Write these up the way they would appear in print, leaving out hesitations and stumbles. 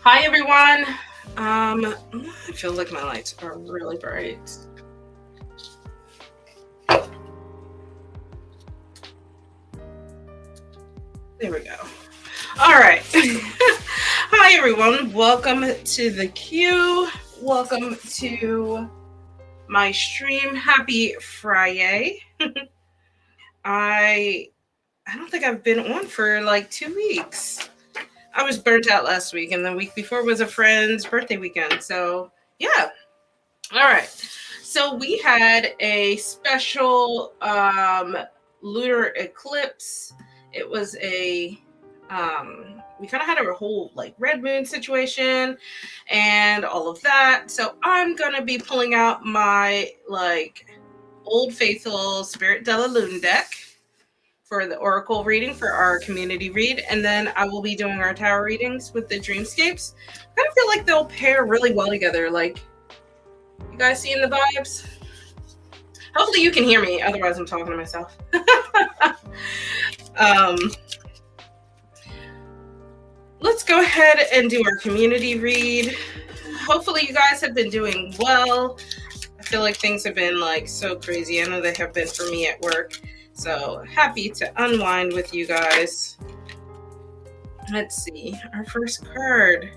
Hi everyone. I feel like my lights are really bright. There we go. All right. Hi everyone. Welcome to the queue. Welcome to my stream. Happy Friday. I don't think I've been on for like 2 weeks. I was burnt out last week, and the week before was a friend's birthday weekend. So, yeah. All right. So, we had a special lunar eclipse. It was we kind of had a whole like red moon situation and all of that. So, I'm going to be pulling out my like Old Faithful Spirit de la Lune deck for the oracle reading for our community read, and then I will be doing our tarot readings with the dreamscapes. I kind of feel like they'll pair really well together. Like, you guys seeing the vibes? Hopefully you can hear me, otherwise I'm talking to myself. Let's go ahead and do our community read. Hopefully you guys have been doing well. I feel like things have been like so crazy. I know they have been for me at work. So happy to unwind with you guys. Let's see, our first card.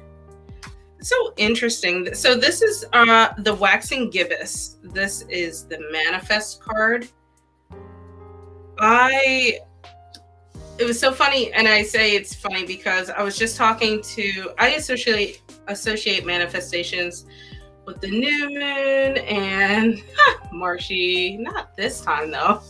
So interesting. So this is the Waxing Gibbous. This is the Manifest card. It was so funny, and I say it's funny because I was just talking to, I associate manifestations with the new moon and Marshy, not this time though.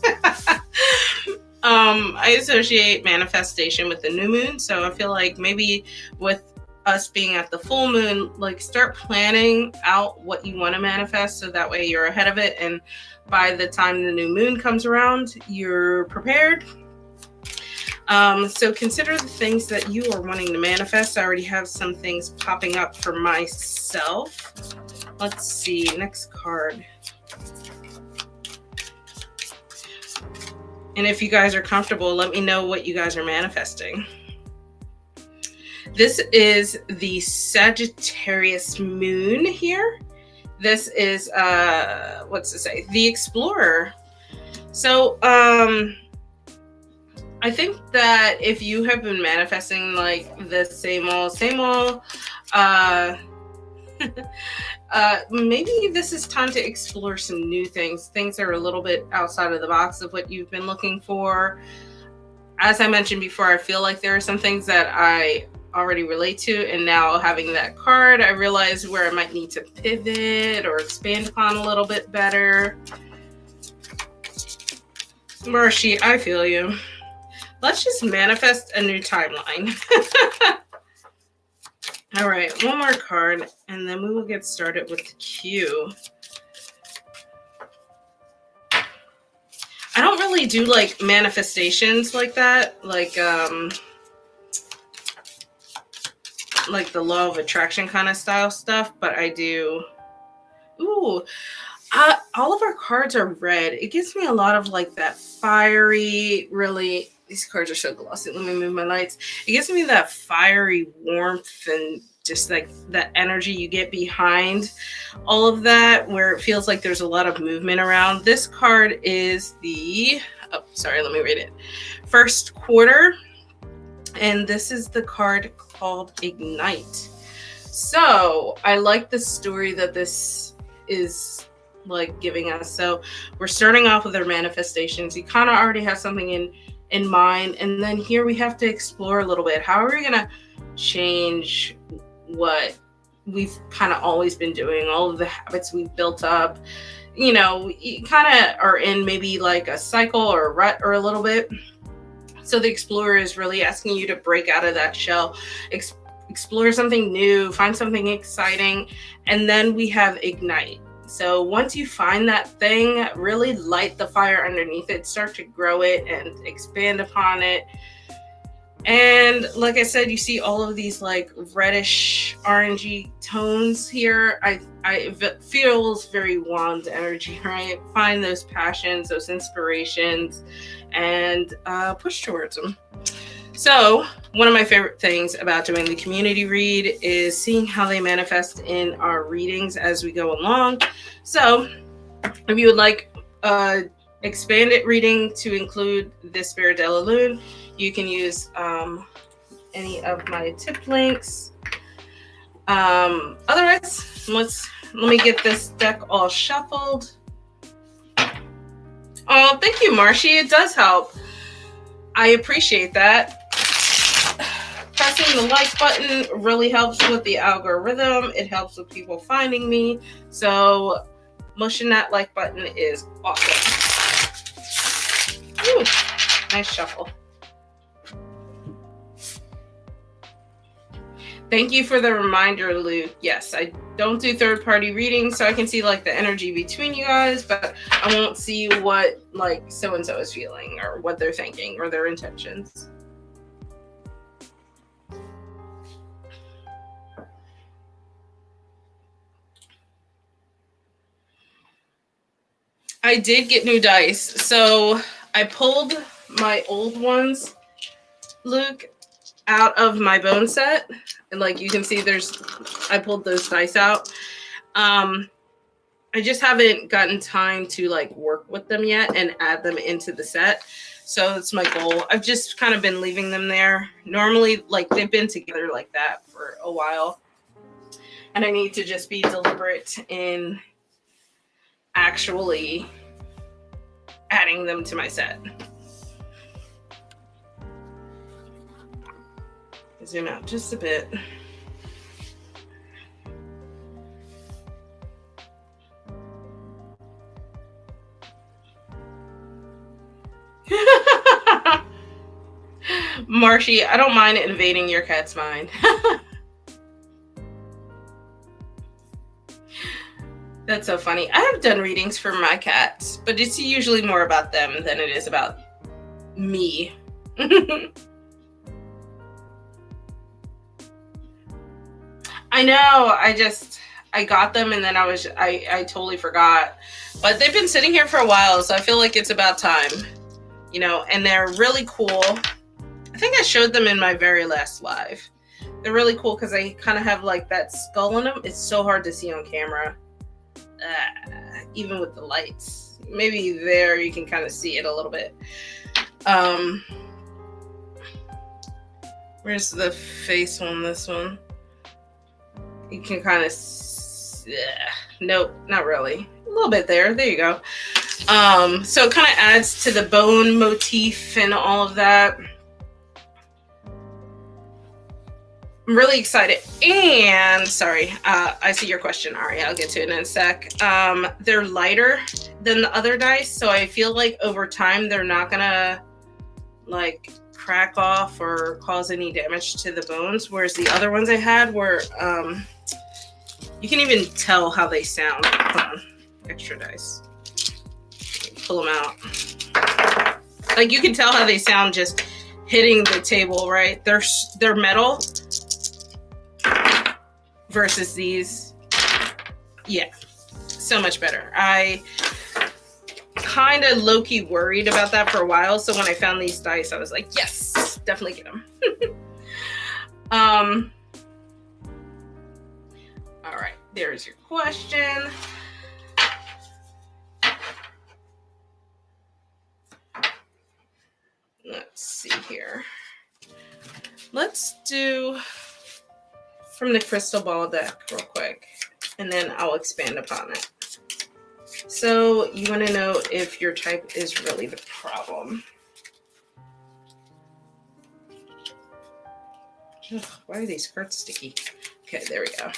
I associate manifestation with the new moon, so I feel like maybe with us being at the full moon, like start planning out what you want to manifest so that way you're ahead of it, and by the time the new moon comes around, you're prepared. So consider the things that you are wanting to manifest. I already have some things popping up for myself. Let's see, next card. And if you guys are comfortable, let me know what you guys are manifesting. This is the Sagittarius moon here. This is, what's to say? The Explorer. So, I think that if you have been manifesting like the same old, maybe this is time to explore some new things that are a little bit outside of the box of what you've been looking for. As I mentioned before, I feel like there are some things that I already relate to, and now having that card, I realize where I might need to pivot or expand upon a little bit better. Marshy, I feel you. Let's just manifest a new timeline. All right, one more card, and then we will get started with the cue. I don't really do like manifestations like that, like the law of attraction kind of style stuff, but I do. Ooh, all of our cards are red. It gives me a lot of like that fiery, really. These cards are so glossy. Let me move my lights. It gives me that fiery warmth and just like that energy you get behind all of that, where it feels like there's a lot of movement around. This card is the, let me read it. First quarter. And this is the card called Ignite. So I like the story that this is like giving us. So we're starting off with our manifestations. You kind of already have something in mind, and then here we have to explore a little bit. How are we gonna change what we've kind of always been doing, all of the habits we've built up? You know, you kind of are in maybe like a cycle or a rut or a little bit. So the explorer is really asking you to break out of that shell, explore something new, find something exciting, and then we have Ignite. So once you find that thing, really light the fire underneath it, start to grow it and expand upon it. And like I said, you see all of these like reddish orangey tones here. It feels very wand energy, right? Find those passions, those inspirations, and push towards them. So one of my favorite things about doing the community read is seeing how they manifest in our readings as we go along. So if you would like expanded reading to include this Spirit de la Lune, you can use any of my tip links. Otherwise, let me get this deck all shuffled. Oh, thank you, Marshy. It does help. I appreciate that. Pressing the like button really helps with the algorithm. It helps with people finding me. So mushing that like button is awesome. Ooh, nice shuffle. Thank you for the reminder, Luke. Yes, I don't do third-party readings, so I can see like the energy between you guys, but I won't see what like so-and-so is feeling or what they're thinking or their intentions. I did get new dice. So I pulled my old ones, Luke, out of my bone set. And like you can see, I pulled those dice out. I just haven't gotten time to like work with them yet and add them into the set. So that's my goal. I've just kind of been leaving them there. Normally, like they've been together like that for a while. And I need to just be deliberate in actually adding them to my set. Zoom out just a bit. Marshy, I don't mind invading your cat's mind. That's so funny. I have done readings for my cats, but it's usually more about them than it is about me. I know. I got them and then I totally forgot. But they've been sitting here for a while, so I feel like it's about time. You know, and they're really cool. I think I showed them in my very last live. They're really cool because they kind of have like that skull in them. It's so hard to see on camera. Even with the lights. Maybe there you can kind of see it a little bit. Where's the face on this one? You can kind of Nope, not really. A little bit there. There you go. So it kind of adds to the bone motif and all of that. I'm really excited. And sorry, I see your question, Ari. I'll get to it in a sec. They're lighter than the other dice, so I feel like over time they're not gonna like crack off or cause any damage to the bones. Whereas the other ones I had were, you can even tell how they sound. Hold on. Extra dice. Pull them out. Like you can tell how they sound just hitting the table, right? They're metal. Versus these, yeah, so much better. I kind of low-key worried about that for a while, so when I found these dice, I was like, yes, definitely get them. All right, there's your question. Let's see here. Let's do from the crystal ball deck real quick, and then I'll expand upon it. So you want to know if your type is really the problem. Ugh, why are these cards sticky? Okay, there we go.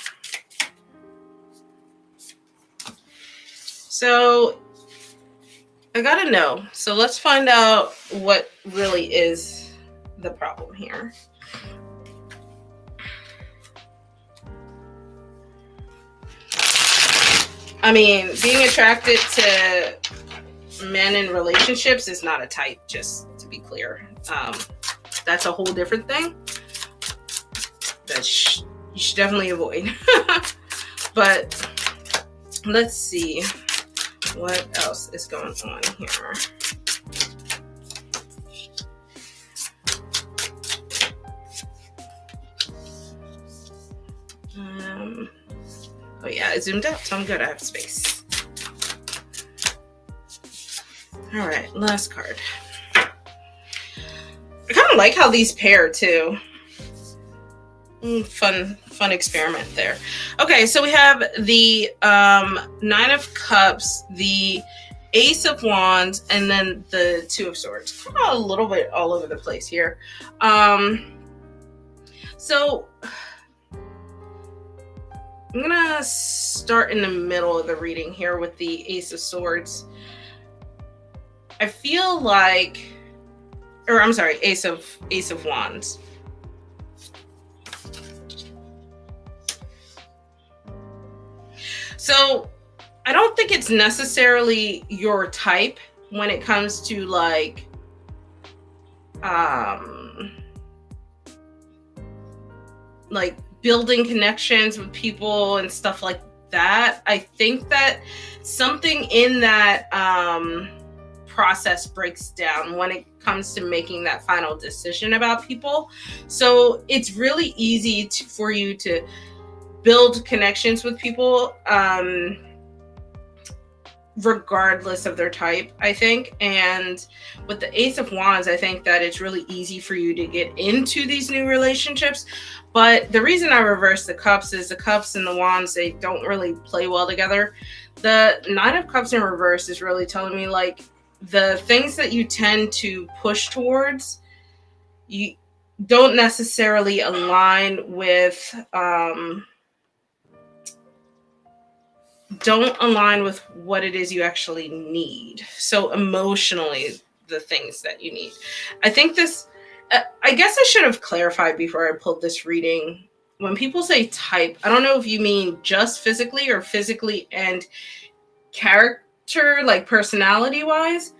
So I gotta know. So let's find out what really is the problem here. I mean, being attracted to men in relationships is not a type, just to be clear. That's a whole different thing that you should definitely avoid. But let's see what else is going on here. Oh yeah, I zoomed out, so I'm good. I have space. All right, last card. I kind of like how these pair too. Fun experiment there. Okay, so we have the Nine of Cups, the Ace of Wands, and then the Two of Swords. Kind of a little bit all over the place here. So I'm gonna start in the middle of the reading here with the Ace of Swords. I feel like, or I'm sorry, Ace of Wands. So I don't think it's necessarily your type when it comes to like building connections with people and stuff like that. I think that something in that process breaks down when it comes to making that final decision about people. So it's really easy for you to build connections with people regardless of their type, I think. And with the Ace of Wands, I think that it's really easy for you to get into these new relationships. But the reason I reverse the Cups is the Cups and the Wands, they don't really play well together. The Nine of Cups in reverse is really telling me like the things that you tend to push towards, you don't necessarily align with what it is you actually need. So emotionally, the things that you need. I think this, I guess I should have clarified before I pulled this reading. When people say type, I don't know if you mean just physically or physically and character, like personality wise.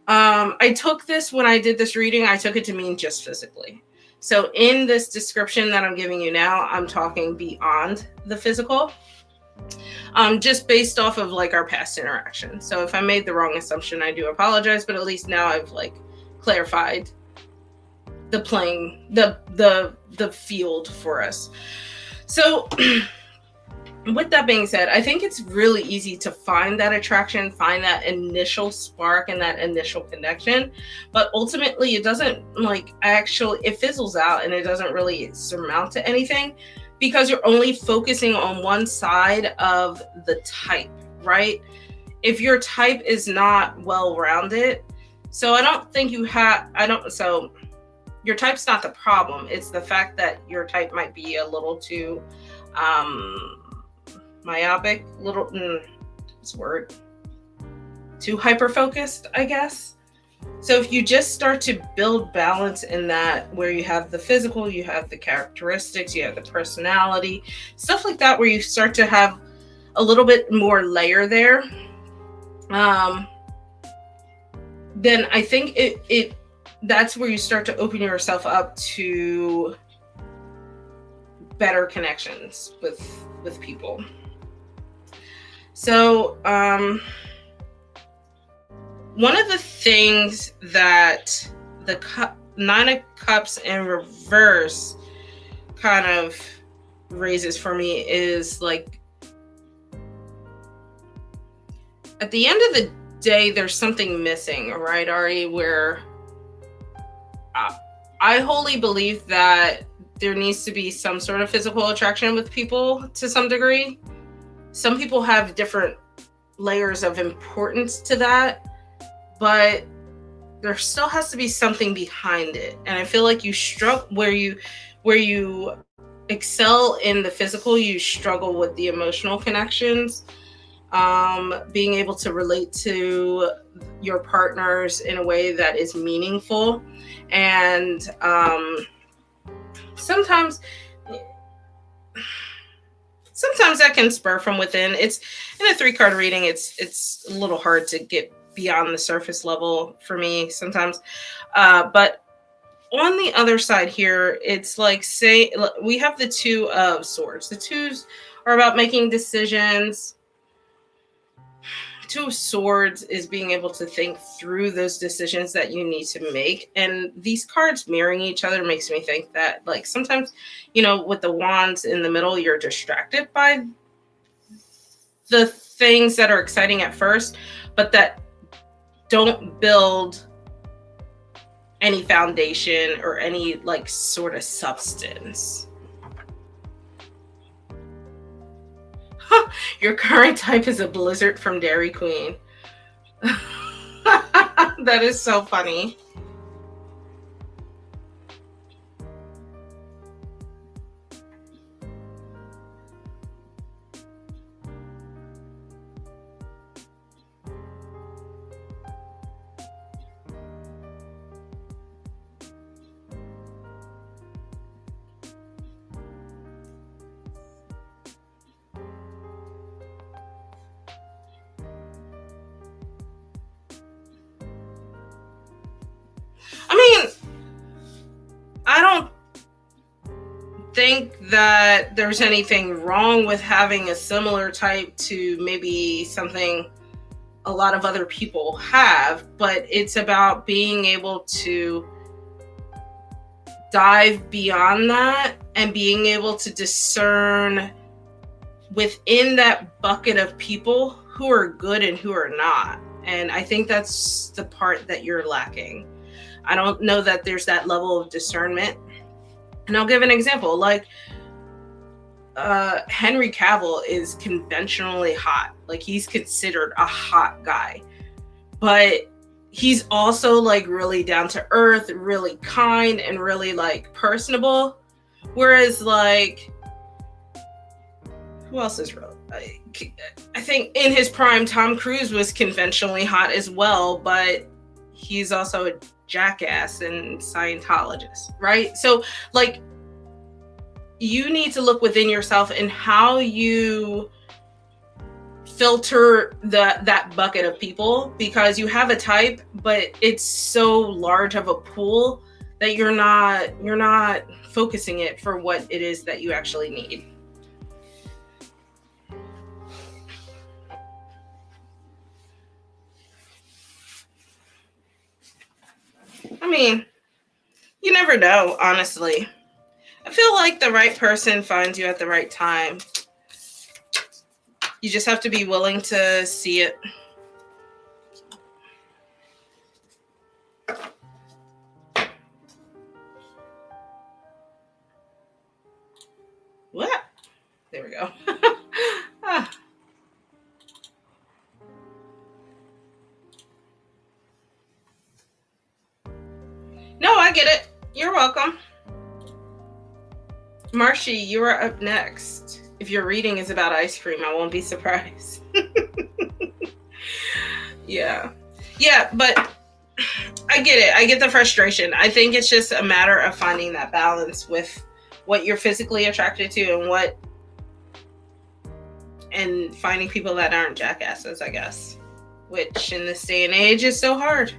I took this when I did this reading, I took it to mean just physically. So in this description that I'm giving you now, I'm talking beyond the physical. Just based off of like our past interaction. So if I made the wrong assumption, I do apologize, but at least now I've like clarified the field for us. So with that being said, I think it's really easy to find that attraction, find that initial spark and that initial connection, but ultimately it doesn't it fizzles out and it doesn't really surmount to anything. because you're only focusing on one side of the type, right? If your type is not well rounded, so I don't think you have, I don't, so your type's not the problem. It's the fact that your type might be a little too myopic, what's the word? Too hyper focused, I guess. So if you just start to build balance in that, where you have the physical, you have the characteristics, you have the personality, stuff like that, where you start to have a little bit more layer there, then I think it that's where you start to open yourself up to better connections with people. So one of the things that the Nine of Cups in reverse kind of raises for me is like, at the end of the day, there's something missing, right, Ari? Where I wholly believe that there needs to be some sort of physical attraction with people to some degree. Some people have different layers of importance to that, but there still has to be something behind it. And I feel like you struggle where you excel in the physical, you struggle with the emotional connections, being able to relate to your partners in a way that is meaningful. And sometimes that can spur from within. It's in a 3-card reading, it's a little hard to get beyond the surface level for me sometimes. But on the other side here, it's like, say we have the Two of Swords. The twos are about making decisions. Two of Swords is being able to think through those decisions that you need to make. And these cards mirroring each other makes me think that, like, sometimes, with the wands in the middle, you're distracted by the things that are exciting at first, but that don't build any foundation or any like sort of substance. Your current type is a blizzard from Dairy Queen. That is so funny. I mean, I don't think that there's anything wrong with having a similar type to maybe something a lot of other people have, but it's about being able to dive beyond that and being able to discern within that bucket of people who are good and who are not. And I think that's the part that you're lacking. I don't know that there's that level of discernment. And I'll give an example. Like, Henry Cavill is conventionally hot. Like, he's considered a hot guy. But he's also, like, really down to earth, really kind, and really, like, personable. Whereas, like, who else is real? I think in his prime, Tom Cruise was conventionally hot as well, but he's also a jackass and Scientologist, right? So, like, you need to look within yourself and how you filter that bucket of people, because you have a type, but it's so large of a pool that you're not focusing it for what it is that you actually need. I mean, you never know, honestly. I feel like the right person finds you at the right time. You just have to be willing to see it. What? I get it. You're welcome. Marshy, you are up next. If your reading is about ice cream, I won't be surprised. Yeah, but I get it. I get the frustration. I think it's just a matter of finding that balance with what you're physically attracted to and finding people that aren't jackasses, I guess, which in this day and age is so hard.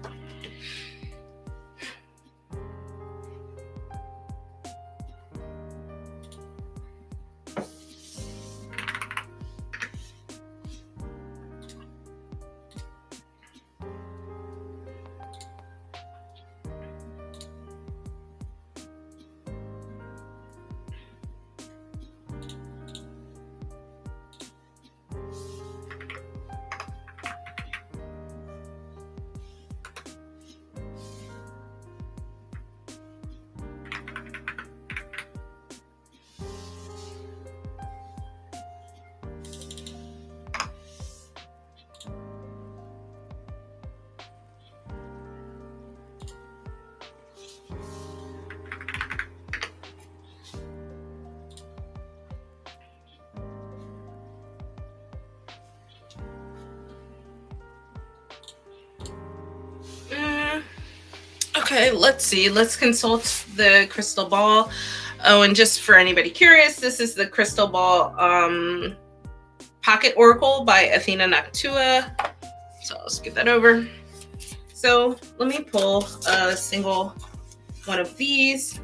Okay, let's see. Let's consult the crystal ball. Oh, and just for anybody curious, this is the crystal ball pocket oracle by Athena Noctua. So I'll skip that over. So let me pull a single one of these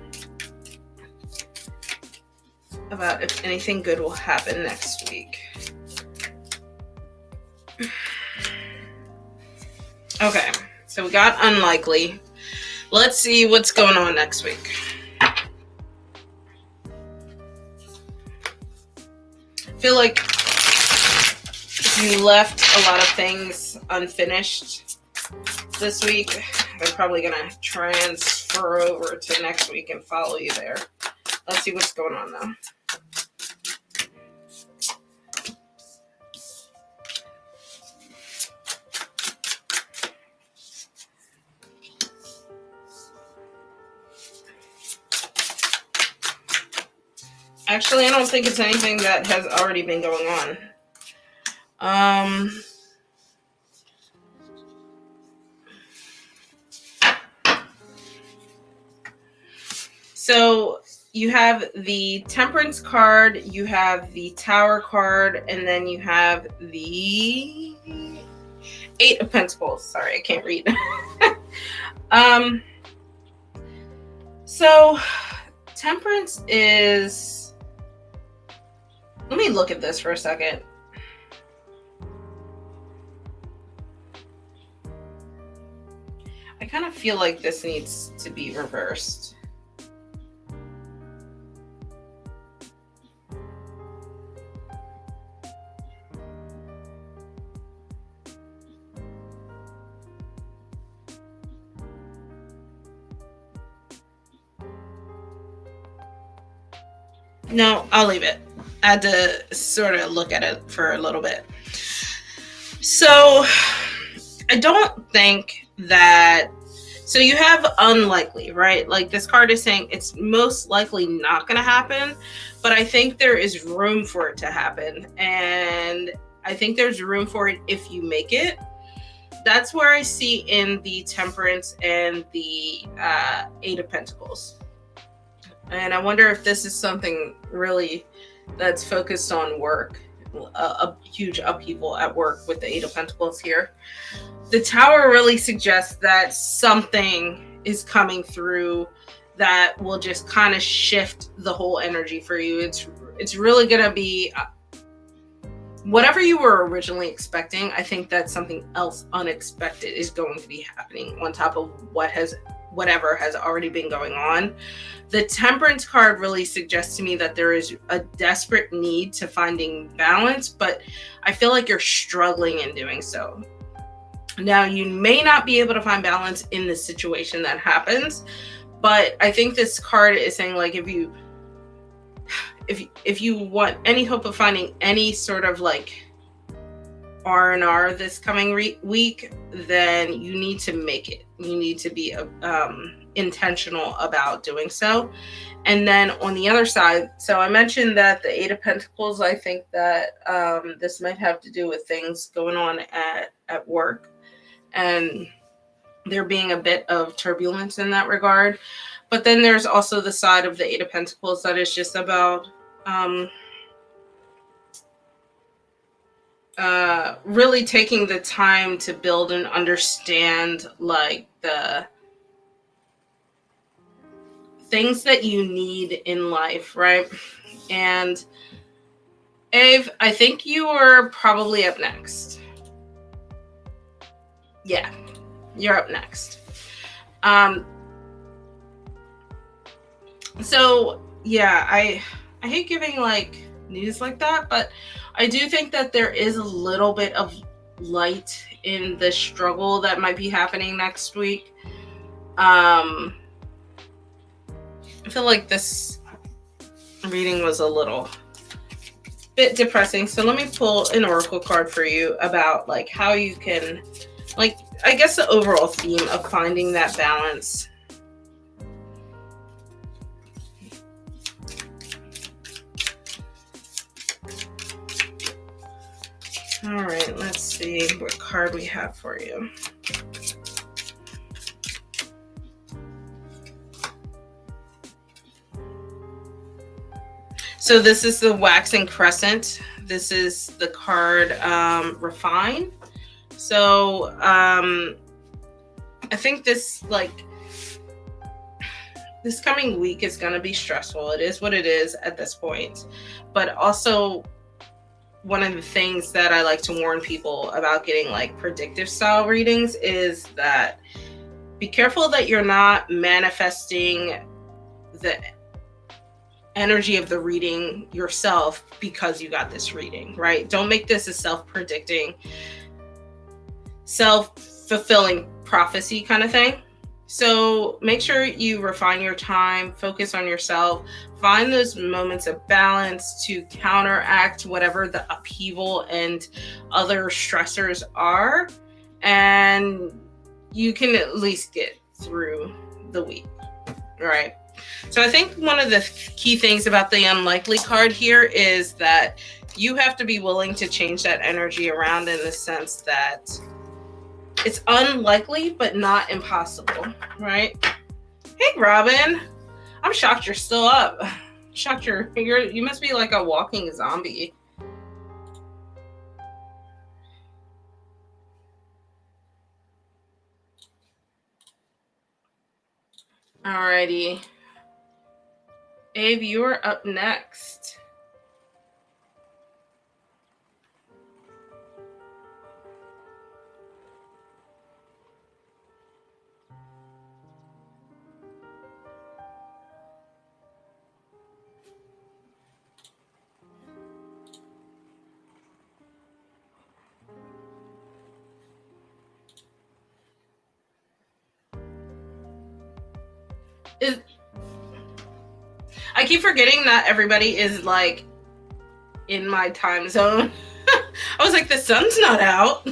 about if anything good will happen next week. Okay, so we got unlikely. Let's see what's going on next week. I feel like you left a lot of things unfinished this week. They're probably going to transfer over to next week and follow you there. Let's see what's going on though. Actually, I don't think it's anything that has already been going on. So you have the Temperance card, you have the Tower card, and then you have the Eight of Pentacles. Sorry, I can't read. So Temperance is... Let me look at this for a second. I kind of feel like this needs to be reversed. No, I'll leave it. I had to sort of look at it for a little bit. So I don't think that... So you have unlikely, right? Like this card is saying it's most likely not going to happen, but I think there is room for it to happen. And I think there's room for it if you make it. That's where I see in the Temperance and the Eight of Pentacles. And I wonder if this is something really that's focused on work, a huge upheaval at work with the Eight of Pentacles here. The Tower really suggests that something is coming through that will just kind of shift the whole energy for you. It's really going to be whatever you were originally expecting. I think that something else unexpected is going to be happening on top of whatever has already been going on. The Temperance card really suggests to me that there is a desperate need to finding balance, but I feel like you're struggling in doing so. Now, you may not be able to find balance in the situation that happens, but I think this card is saying, like, if you want any hope of finding any sort of like R&R this coming week, then you need to make it. You need to be intentional about doing so. And then on the other side, so I mentioned that the Eight of Pentacles, I think that this might have to do with things going on at work, and there being a bit of turbulence in that regard. But then there's also the side of the Eight of Pentacles that is just about really taking the time to build and understand like the things that you need in life, right? And Ave, I think you are probably up next. Yeah, you're up next. So yeah, I hate giving like news like that, but I do think that there is a little bit of light in the struggle that might be happening next week. I feel like this reading was a little bit depressing. So let me pull an oracle card for you about like how you can, like, I guess the overall theme of finding that balance. All right, let's see what card we have for you. So this is the Waxing Crescent. This is the card Refine. So I think this coming week is going to be stressful. It is what it is at this point. But also, one of the things that I like to warn people about getting like predictive style readings is that be careful that you're not manifesting the energy of the reading yourself because you got this reading, right? Don't make this a self-predicting, self-fulfilling prophecy kind of thing. So make sure you refine your time, focus on yourself, find those moments of balance to counteract whatever the upheaval and other stressors are, and you can at least get through the week, right? So I think one of the key things about the unlikely card here is that you have to be willing to change that energy around in the sense that it's unlikely, but not impossible, right? Hey, Robin. I'm shocked you're still up. Shocked you must be like a walking zombie. Alrighty. Abe, you're up next. I keep forgetting that everybody is like in my time zone. I was like, the sun's not out.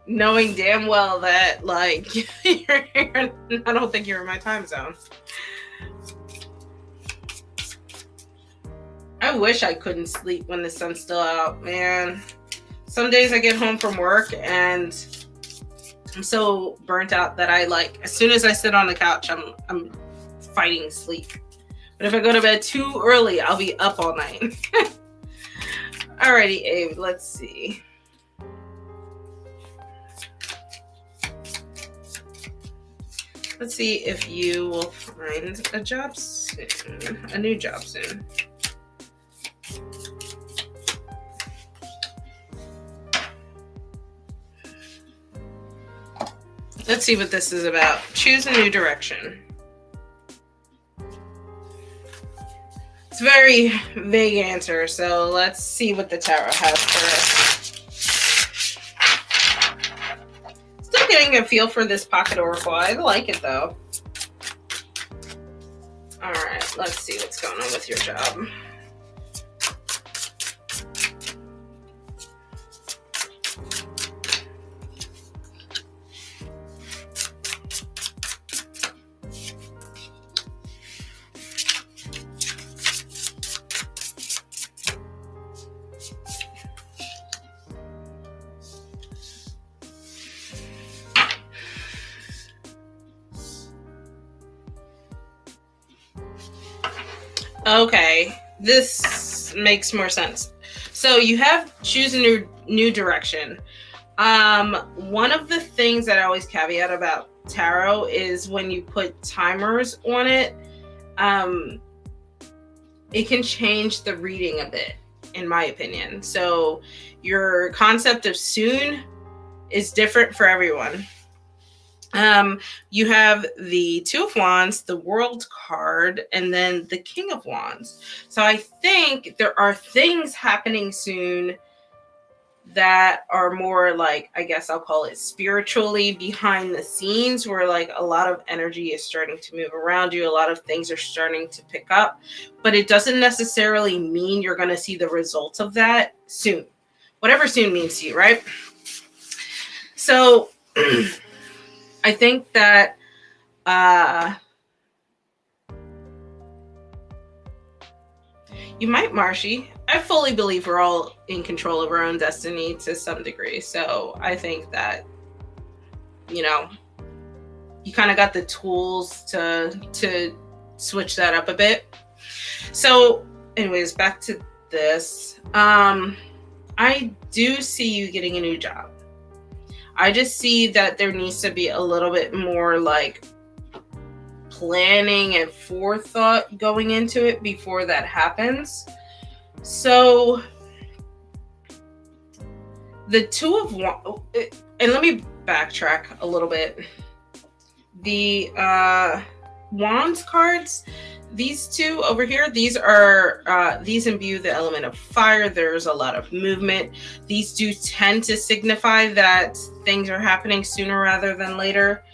Knowing damn well that like I don't think you're in my time zone. I wish I couldn't sleep when the sun's still out, man. Some days I get home from work and I'm so burnt out that I like, as soon as I sit on the couch, I'm fighting sleep. But if I go to bed too early, I'll be up all night. Alrighty, Abe, let's see. Let's see if you will find a job soon, a new job soon. Let's see what this is about. Choose a new direction. It's a very vague answer, so let's see what the tarot has for us. Still getting a feel for this pocket oracle. I like it though. All right, let's see what's going on with your job. Okay, this makes more sense. So you have choose a new direction. One of the things that I always caveat about tarot is when you put timers on it, um, it can change the reading a bit, in my opinion. So your concept of soon is different for everyone. You have the Two of Wands, the World card, and then the King of Wands. So I think there are things happening soon that are more like, I guess I'll call it spiritually behind the scenes, where like a lot of energy is starting to move around you. A lot of things are starting to pick up, but it doesn't necessarily mean you're going to see the results of that soon. Whatever soon means to you, right? So I think that you might, Marshy. I fully believe we're all in control of our own destiny to some degree. So I think that, you know, you kind of got the tools to switch that up a bit. So anyways, back to this. I do see you getting a new job. I just see that there needs to be a little bit more like planning and forethought going into it before that happens. So the Two of Wands, and let me backtrack a little bit. The Wands cards, these two over here, these imbue the element of fire. There's a lot of movement. These do tend to signify that things are happening sooner rather than later.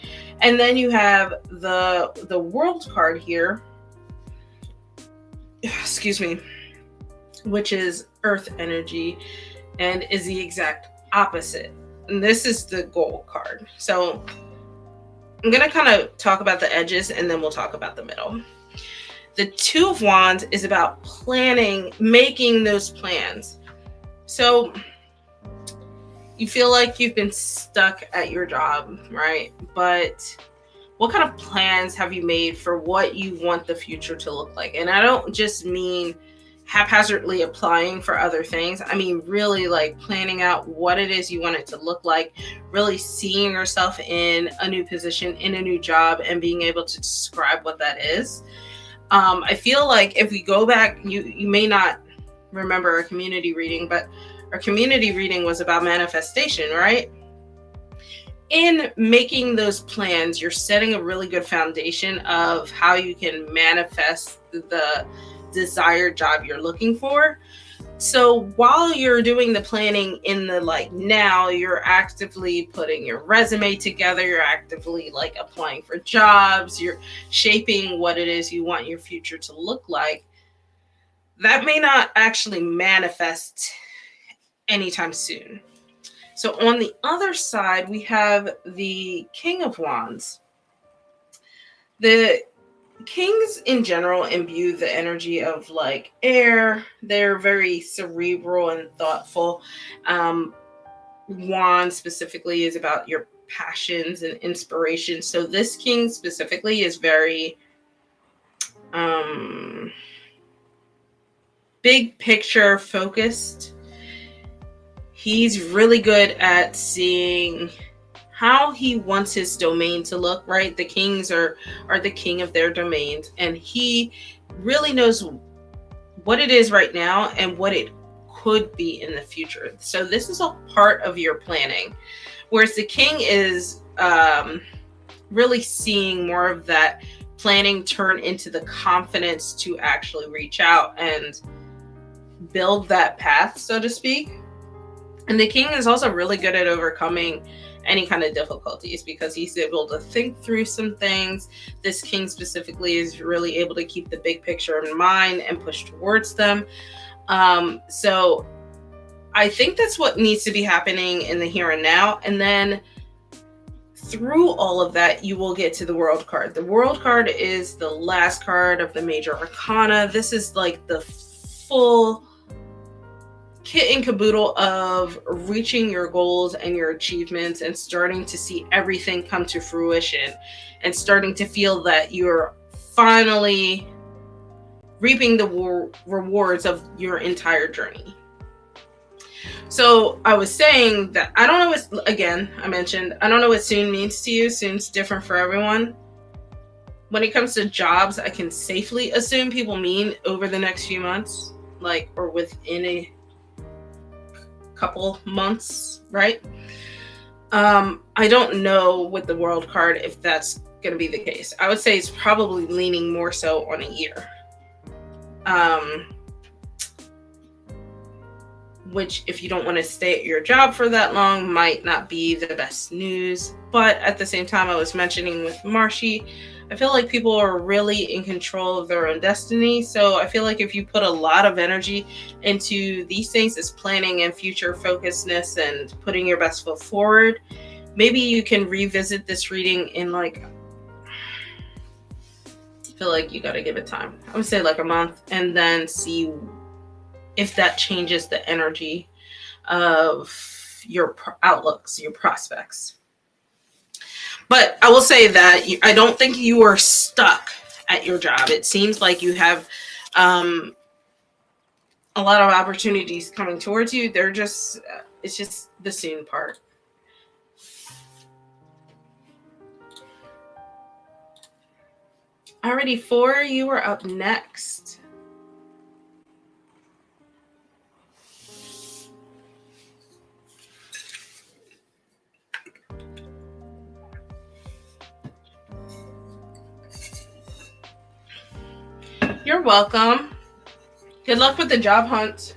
And then you have the World card here, excuse me, which is earth energy and is the exact opposite. And this is the Gold card. So I'm going to kind of talk about the edges and then we'll talk about the middle. The Two of Wands is about planning, making those plans. So you feel like you've been stuck at your job, right? But what kind of plans have you made for what you want the future to look like? And I don't just mean haphazardly applying for other things. I mean, really like planning out what it is you want it to look like, really seeing yourself in a new position, in a new job, and being able to describe what that is. I feel like if we go back, you may not remember our community reading, but our community reading was about manifestation, right? In making those plans, you're setting a really good foundation of how you can manifest the desired job you're looking for. So while you're doing the planning in the like now, you're actively putting your resume together, you're actively like applying for jobs, you're shaping what it is you want your future to look like. That may not actually manifest anytime soon. So on the other side, we have the King of Wands. The Kings in general imbue the energy of like air. They're very cerebral and thoughtful. Wand specifically is about your passions and inspiration. So this king specifically is very big picture focused. He's really good at seeing how he wants his domain to look, right? The kings are the king of their domains, and he really knows what it is right now and what it could be in the future. So this is all part of your planning, whereas the king is really seeing more of that planning turn into the confidence to actually reach out and build that path, so to speak. And the king is also really good at overcoming any kind of difficulties because he's able to think through some things. This king specifically is really able to keep the big picture in mind and push towards them. So I think that's what needs to be happening in the here and now. And then through all of that, you will get to the World card. The World card is the last card of the major arcana. This is like the full kit and caboodle of reaching your goals and your achievements and starting to see everything come to fruition and starting to feel that you're finally reaping the rewards of your entire journey. So I was saying that I don't know what, again, I mentioned, I don't know what soon means to you. Soon's different for everyone. When it comes to jobs, I can safely assume people mean over the next few months, like, or within a couple months, right? I don't know with the world card if that's going to be the case. I would say it's probably leaning more so on a year. Which, if you don't want to stay at your job for that long, might not be the best news. But at the same time, I was mentioning with Marshy, I feel like people are really in control of their own destiny. So I feel like if you put a lot of energy into these things, as planning and future focusedness and putting your best foot forward, maybe you can revisit this reading in like, I feel like you got to give it time. I would say like a month, and then see if that changes the energy of your outlooks, your prospects. But I will say that I don't think you are stuck at your job. It seems like you have a lot of opportunities coming towards you. They're just, it's just the soon part. Alrighty, 4, you are up next. You're welcome. Good luck with the job hunt.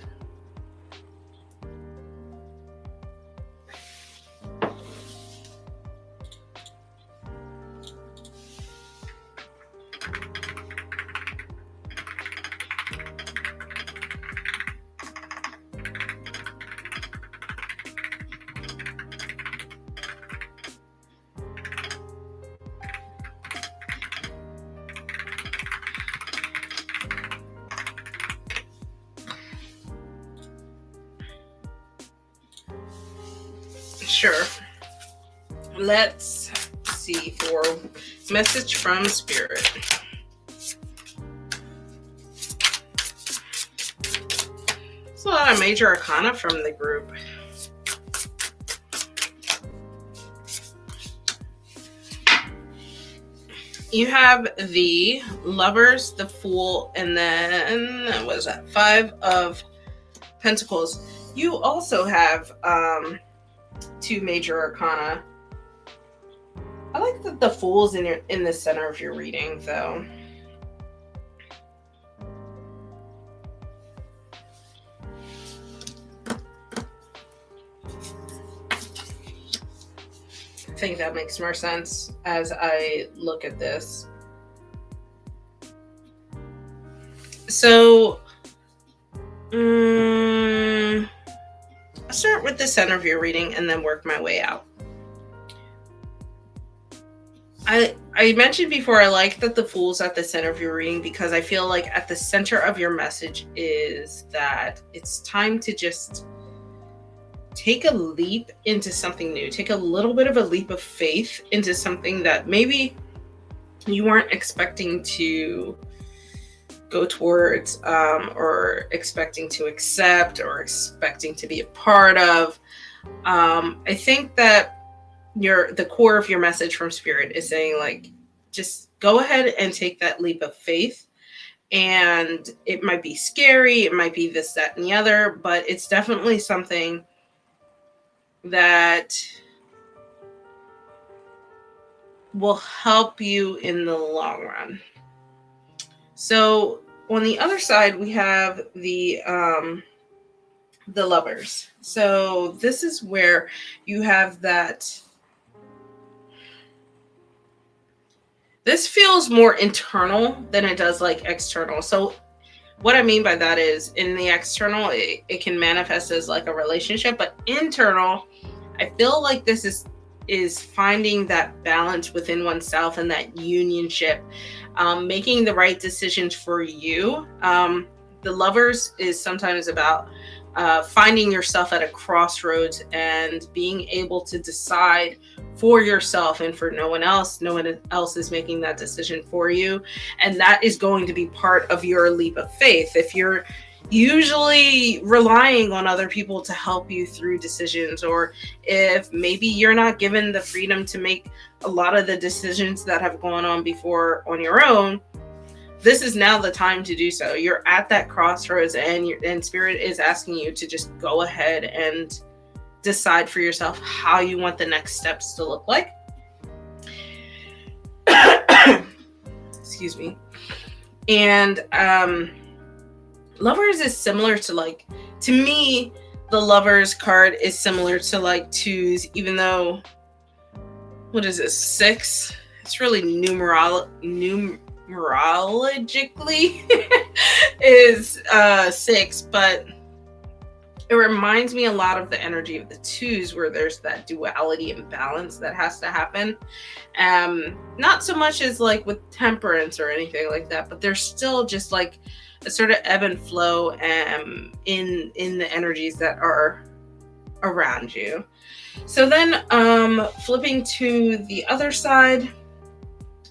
Sure. Let's see for message from Spirit. There's a lot of major arcana from the group. You have the Lovers, the Fool, and then what is that? 5 of Pentacles. You also have 2 major arcana. I like that the Fool's in the center of your reading, though. I think that makes more sense as I look at this. So, I'll start with the center of your reading and then work my way out. I mentioned before, I like that the Fool's at the center of your reading because I feel like at the center of your message is that it's time to just take a leap into something new. Take a little bit of a leap of faith into something that maybe you weren't expecting to go towards, or expecting to accept, or expecting to be a part of. I think that the core of your message from Spirit is saying, like, just go ahead and take that leap of faith. And it might be scary, it might be this, that, and the other, but it's definitely something that will help you in the long run. So on the other side, we have the Lovers. So this is where you have that. This feels more internal than it does like external. So what I mean by that is, in the external, it can manifest as like a relationship, but internal, I feel like this is finding that balance within oneself and that unionship, making the right decisions for you. The Lovers is sometimes about finding yourself at a crossroads and being able to decide for yourself and for no one else. No one else is making that decision for you. And that is going to be part of your leap of faith. If you're usually relying on other people to help you through decisions, or if maybe you're not given the freedom to make a lot of the decisions that have gone on before on your own, this is now the time to do so. You're at that crossroads, and Spirit is asking you to just go ahead and decide for yourself how you want the next steps to look like. Excuse me. And Lovers is similar to, to me, the Lovers card is similar to twos, even though, what is this, 6? It's really numerologically is 6, but it reminds me a lot of the energy of the 2s, where there's that duality and balance that has to happen. Not so much as with Temperance or anything like that, but there's still just a sort of ebb and flow in the energies that are around you. So then flipping to the other side,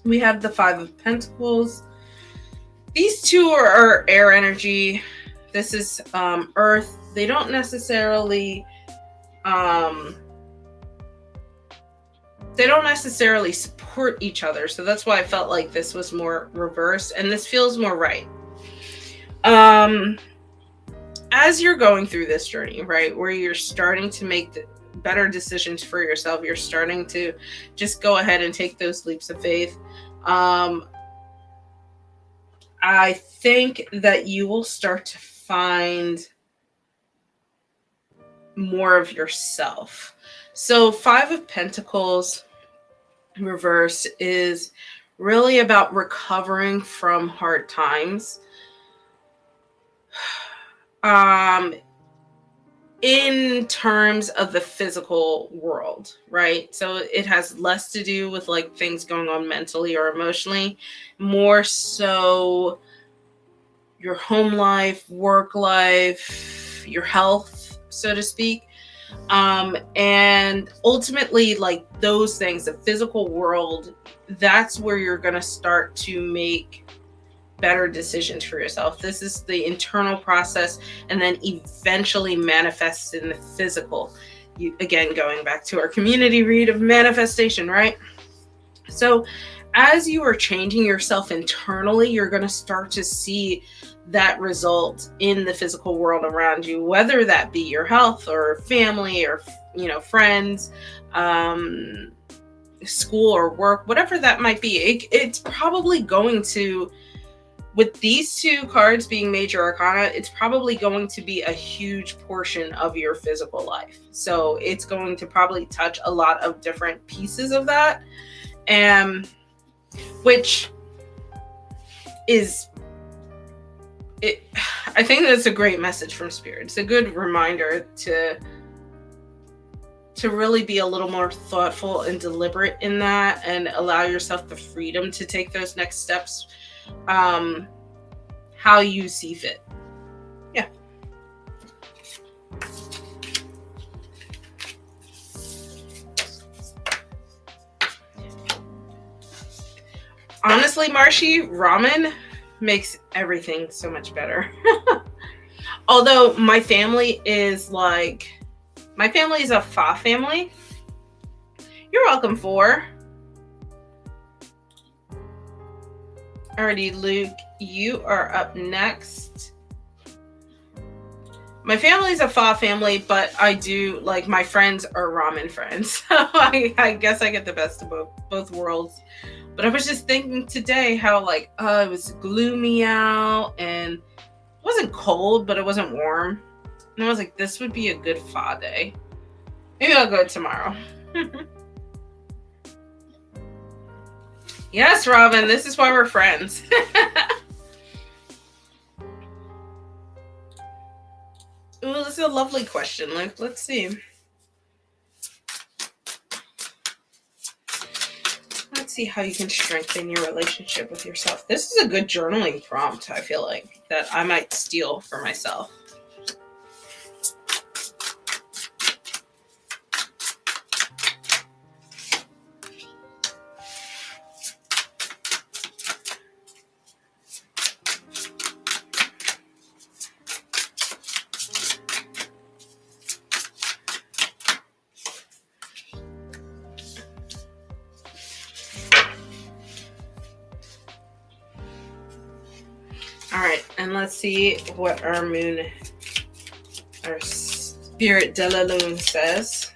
we have the 5 of Pentacles. These two are air energy. This is earth. They don't necessarily support each other. So that's why I felt like this was more reversed, and this feels more right. As you're going through this journey, right, where you're starting to make better decisions for yourself, you're starting to just go ahead and take those leaps of faith. I think that you will start to find more of yourself. So 5 of Pentacles reverse is really about recovering from hard times. In terms of the physical world, right? So it has less to do with things going on mentally or emotionally, more so your home life, work life, your health, so to speak. And ultimately, those things, the physical world, that's where you're going to start to make better decisions for yourself. This is the internal process, and then eventually manifests in the physical. Again, going back to our community read of manifestation, right? So as you are changing yourself internally, you're going to start to see that result in the physical world around you, whether that be your health or family or friends, school or work, whatever that might be. It's probably going to, with these 2 cards being major arcana, it's probably going to be a huge portion of your physical life. So it's going to probably touch a lot of different pieces of that, which is it. I think that's a great message from Spirit. It's a good reminder to really be a little more thoughtful and deliberate in that, and allow yourself the freedom to take those next steps how you see fit. Yeah. Honestly, Marshy, ramen makes everything so much better. Although my family is a Fa family. You're welcome, 4. Alrighty, Luke, you are up next. My family's a Fa family, but I do, my friends are ramen friends. So I guess I get the best of both worlds. But I was just thinking today how, it was gloomy out, and it wasn't cold, but it wasn't warm. And I was like, this would be a good Fa day. Maybe I'll go tomorrow. Yes, Robin, this is why we're friends. Ooh, this is a lovely question, Luke. Let's see. Let's see how you can strengthen your relationship with yourself. This is a good journaling prompt, I feel like, that I might steal for myself. All right, and let's see what our spirit de la lune says.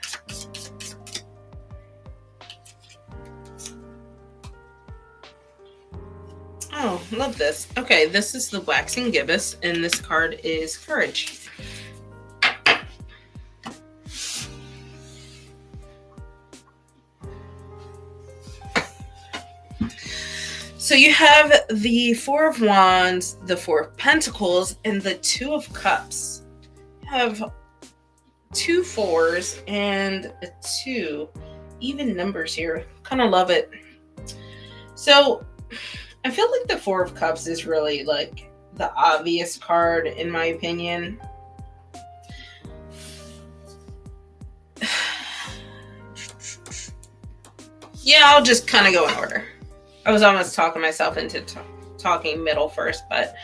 Oh, love this. Okay, this is the waxing gibbous, and this card is courage. So you have the Four of Wands, the Four of Pentacles, and the Two of Cups. You have 2 4s and a 2. Even numbers here. Kind of love it. So I feel like the Four of Cups is really like the obvious card in my opinion. Yeah, I'll just kind of go in order. I was almost talking myself into talking middle first, but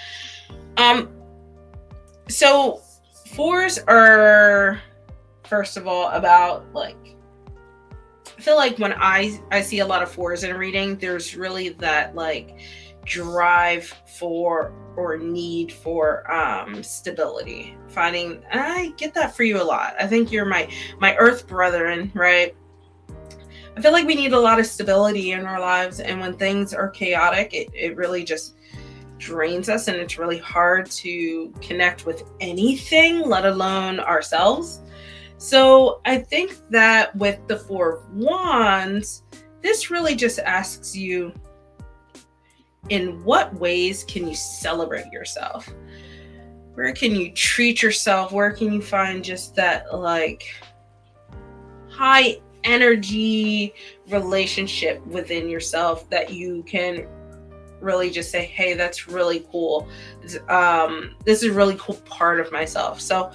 so 4s are, first of all, about like, I feel like when I see a lot of 4s in a reading, there's really that like drive for or need for stability. And I get that for you a lot. I think you're my earth brethren, right? I feel like we need a lot of stability in our lives, and when things are chaotic, it really just drains us, and it's really hard to connect with anything, let alone ourselves. So I think that with the Four of Wands, this really just asks you, in what ways can you celebrate yourself? Where can you treat yourself? Where can you find just that like high energy relationship within yourself that you can really just say, hey, that's really cool. This is a really cool part of myself. So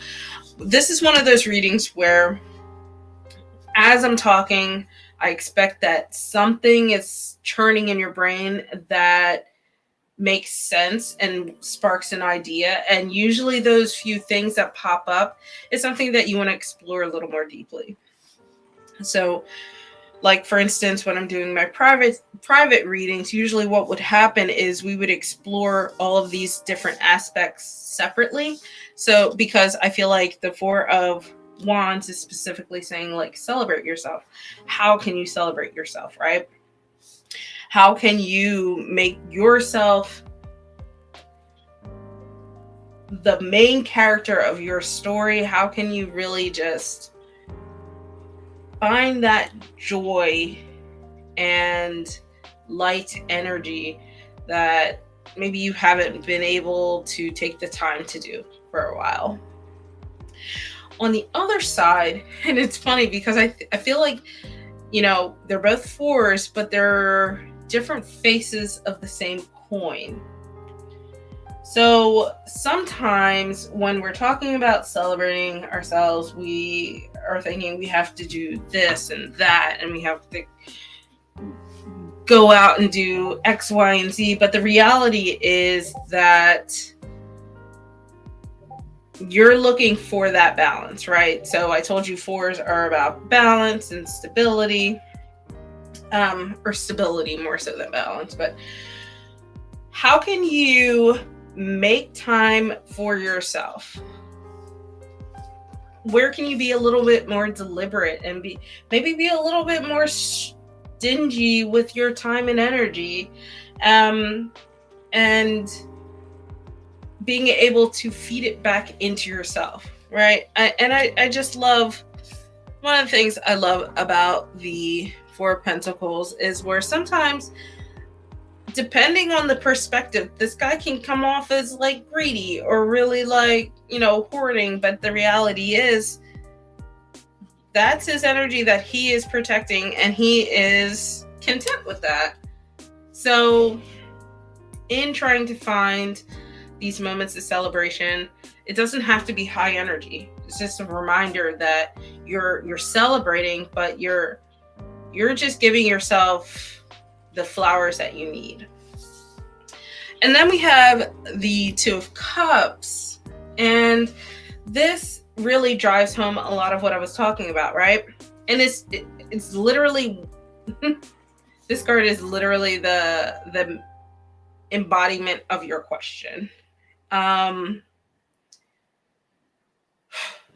this is one of those readings where as I'm talking, I expect that something is churning in your brain that makes sense and sparks an idea. And usually those few things that pop up is something that you want to explore a little more deeply. So like, for instance, when I'm doing my private readings, usually what would happen is we would explore all of these different aspects separately. So because I feel like the Four of Wands is specifically saying like, celebrate yourself. How can you celebrate yourself, right? How can you make yourself the main character of your story? How can you really just find that joy and light energy that maybe you haven't been able to take the time to do for a while? On the other side, and it's funny because I feel like, you know, they're both 4s, but they're different faces of the same coin. So sometimes when we're talking about celebrating ourselves, we are thinking we have to do this and that, and we have to go out and do X, Y, and Z. But the reality is that you're looking for that balance, right? So I told you 4s are about balance and stability, or stability more so than balance. But how can you make time for yourself? Where can you be a little bit more deliberate and maybe be a little bit more stingy with your time and energy, and being able to feed it back into yourself, right? I just love, one of the things I love about the Four of Pentacles is where sometimes, depending on the perspective, this guy can come off as like greedy or really like, you know, hoarding. But the reality is that's his energy that he is protecting, and he is content with that. So in trying to find these moments of celebration, it doesn't have to be high energy. It's just a reminder that you're celebrating, but you're just giving yourself the flowers that you need. And then we have the Two of Cups, and this really drives home a lot of what I was talking about, right? And it's literally this card is literally the embodiment of your question. Um,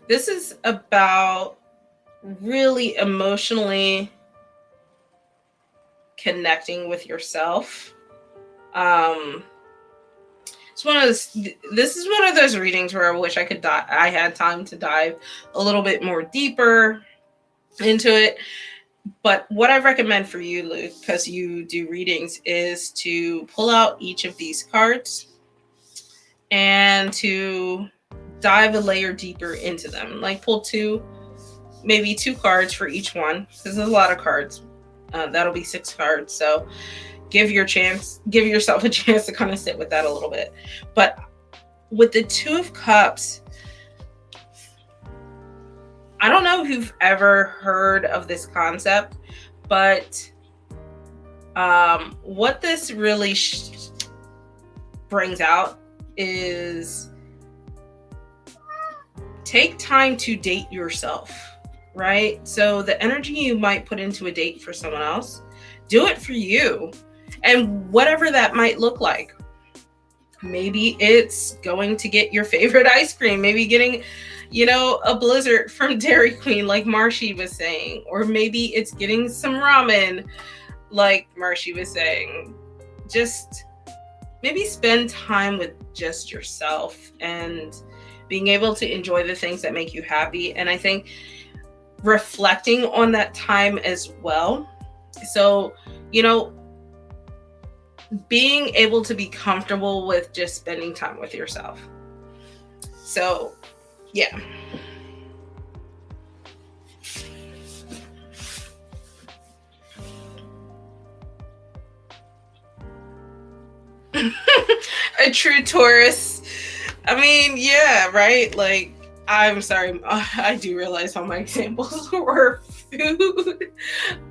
this is about really emotionally connecting with yourself. Um, it's one of those. This is one of those readings where I wish I had time to dive a little bit more deeper into it. But what I recommend for you, Luke, because you do readings, is to pull out each of these cards and to dive a layer deeper into them. Like pull maybe two cards for each one, because there's a lot of cards. That'll be 6 cards. So give yourself a chance to kind of sit with that a little bit. But with the 2 of Cups, I don't know if you've ever heard of this concept, but what this really brings out is take time to date yourself, right? So the energy you might put into a date for someone else, do it for you, and whatever that might look like. Maybe it's going to get your favorite ice cream, maybe getting, a blizzard from Dairy Queen, like Marshy was saying, or maybe it's getting some ramen, like Marshy was saying. Just maybe spend time with just yourself and being able to enjoy the things that make you happy. And I think reflecting on that time as well. So, being able to be comfortable with just spending time with yourself. So, yeah. A true Taurus. I mean, yeah, right? Like, I'm sorry. I do realize all my examples were food.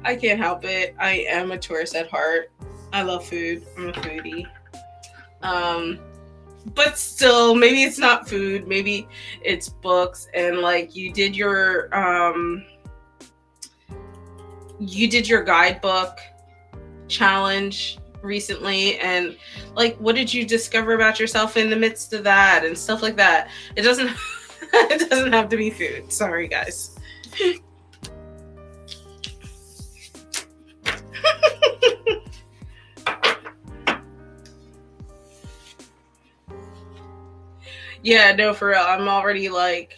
I can't help it. I am a Taurus at heart. I love food. I'm a foodie. But still, maybe it's not food. Maybe it's books. And like you did your guidebook challenge recently, and like what did you discover about yourself in the midst of that and stuff like that. It doesn't it doesn't have to be food. Sorry, guys. Yeah, no, for real. I'm already like,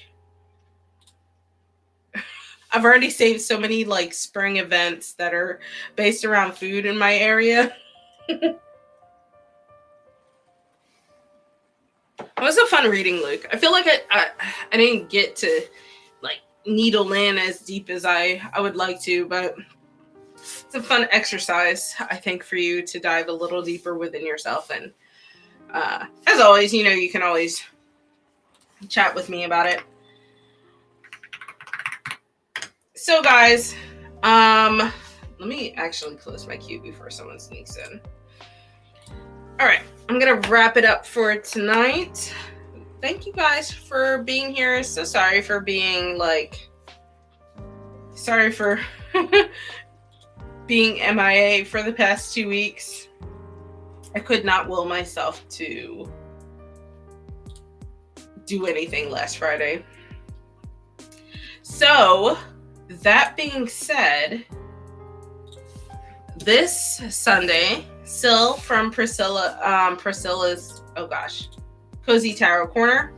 I've already saved so many like spring events that are based around food in my area. It was a fun reading, Luke. I feel like I didn't get to like needle in as deep as I would like to, but it's a fun exercise, I think, for you to dive a little deeper within yourself. And as always, you can always chat with me about it. So guys, let me actually close my queue before someone sneaks in. All right, I'm gonna wrap it up for tonight. Thank you guys for being here. So sorry for being being MIA for the past 2 weeks. I could not will myself to do anything last Friday. So that being said, this Sunday, Sil from Priscilla's Cozy Tarot Corner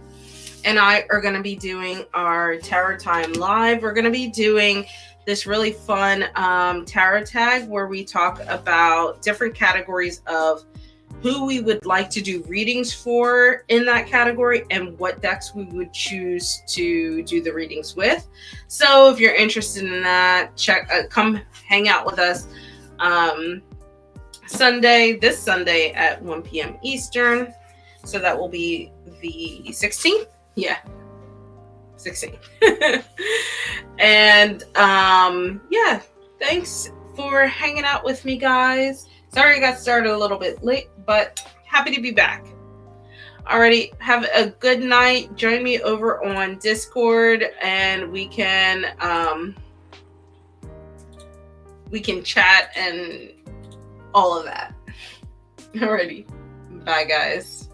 and I are going to be doing our Tarot Time Live. We're going to be doing this really fun tarot tag where we talk about different categories of who we would like to do readings for in that category and what decks we would choose to do the readings with. So if you're interested in that, come hang out with us this Sunday at 1 p.m. Eastern. So that will be the 16th. Yeah. 16th. And yeah, thanks for hanging out with me, guys. Sorry I got started a little bit late, but happy to be back. Alrighty, have a good night. Join me over on Discord and we can chat and all of that. Alrighty. Bye, guys.